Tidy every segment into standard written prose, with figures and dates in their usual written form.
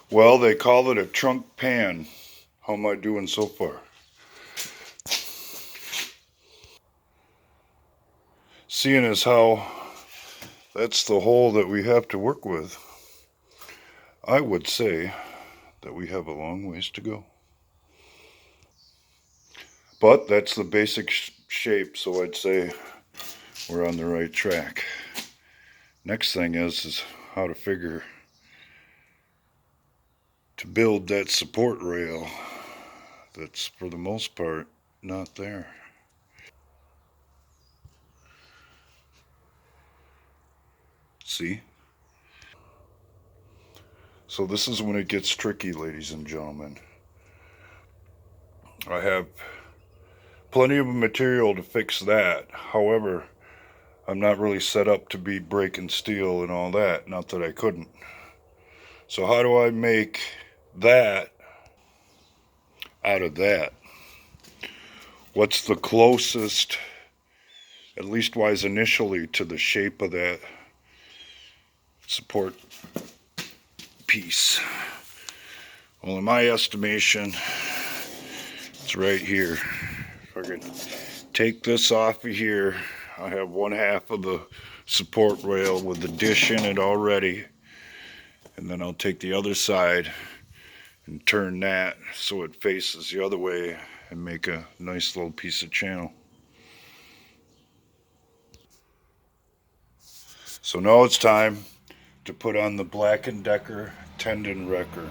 Well, they call it a trunk pan. How am I doing so far? Seeing as how that's the hole that we have to work with, I would say that we have a long ways to go. But that's the basic shape, so I'd say we're on the right track. Next thing is how to figure to build that support rail that's for the most part not there. See? So this is when it gets tricky, ladies and gentlemen. I have plenty of material to fix that. However, I'm not really set up to be breaking steel and all that. Not that I couldn't. So how do I make that out of that? What's the closest, at least wise initially, to the shape of that support piece? Well, in my estimation, it's right here. If I can take this off of here, I have one half of the support rail with the dish in it already. And then I'll take the other side and turn that so it faces the other way and make a nice little piece of channel. So now it's time to put on the Black & Decker tendon wrecker.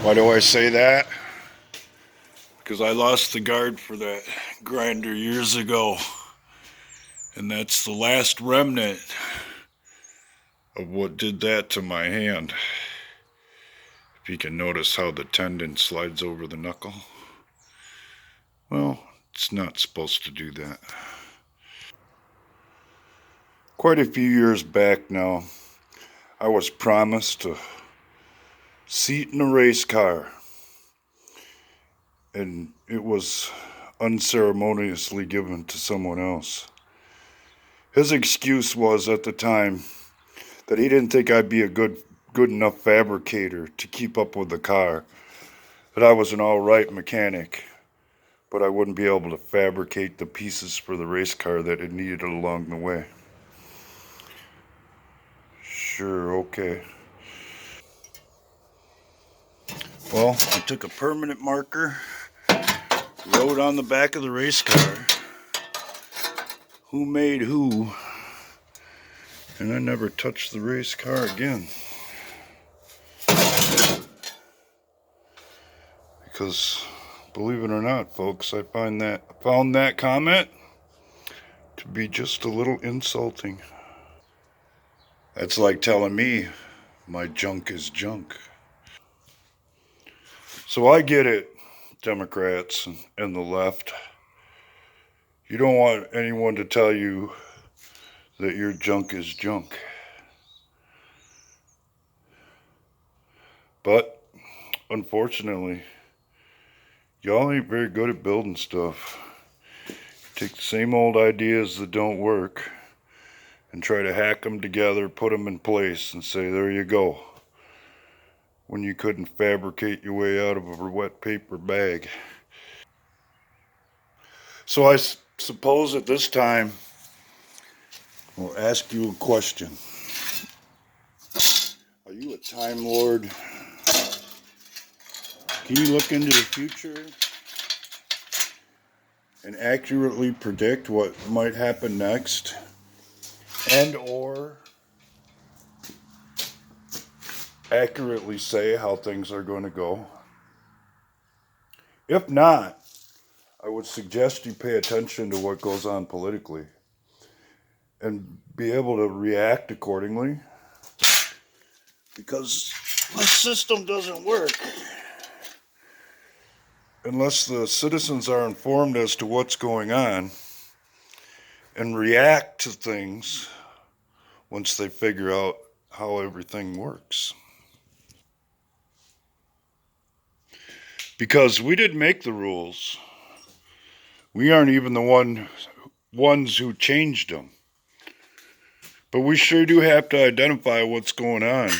Why do I say that? Because I lost the guard for that grinder years ago, and that's the last remnant of what did that to my hand. If you can notice how the tendon slides over the knuckle. Well, it's not supposed to do that. Quite a few years back now, I was promised a seat in a race car, and it was unceremoniously given to someone else. His excuse was at the time that he didn't think I'd be a good enough fabricator to keep up with the car, that I was an all right mechanic, but I wouldn't be able to fabricate the pieces for the race car that it needed along the way. Sure, okay. Well, I took a permanent marker, wrote on the back of the race car, who made who, and I never touched the race car again. Because, believe it or not, folks, I found that comment to be just a little insulting. That's like telling me my junk is junk. So I get it, Democrats and the left. You don't want anyone to tell you that your junk is junk. But, unfortunately, y'all ain't very good at building stuff. Take the same old ideas that don't work and try to hack them together, put them in place, and say, there you go. When you couldn't fabricate your way out of a wet paper bag. So I suppose at this time, we'll ask you a question. Are you a time lord? Can you look into the future and accurately predict what might happen next? And or accurately say how things are going to go? If not, I would suggest you pay attention to what goes on politically and be able to react accordingly, because the system doesn't work unless the citizens are informed as to what's going on and react to things once they figure out how everything works. Because we didn't make the rules. We aren't even the ones who changed them. But we sure do have to identify what's going on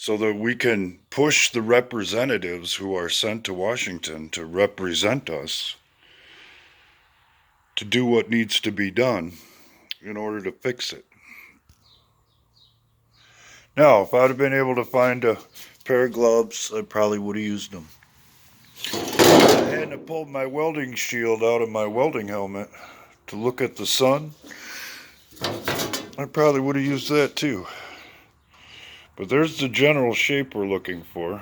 so that we can push the representatives who are sent to Washington to represent us to do what needs to be done in order to fix it. Now, if I'd have been able to find a pair of gloves, I probably would have used them. If I hadn't pulled my welding shield out of my welding helmet to look at the sun, I probably would have used that too. But there's the general shape we're looking for.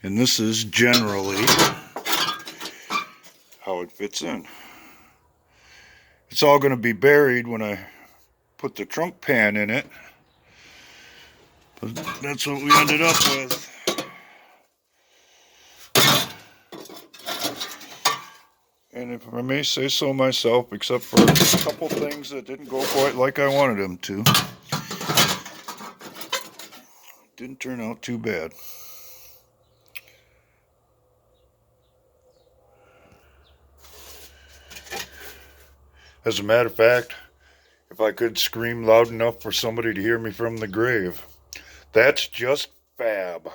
And this is generally how it fits in. It's all going to be buried when I put the trunk pan in it. But that's what we ended up with. And if I may say so myself, except for a couple things that didn't go quite like I wanted them to, didn't turn out too bad. As a matter of fact, if I could scream loud enough for somebody to hear me from the grave, that's just fab.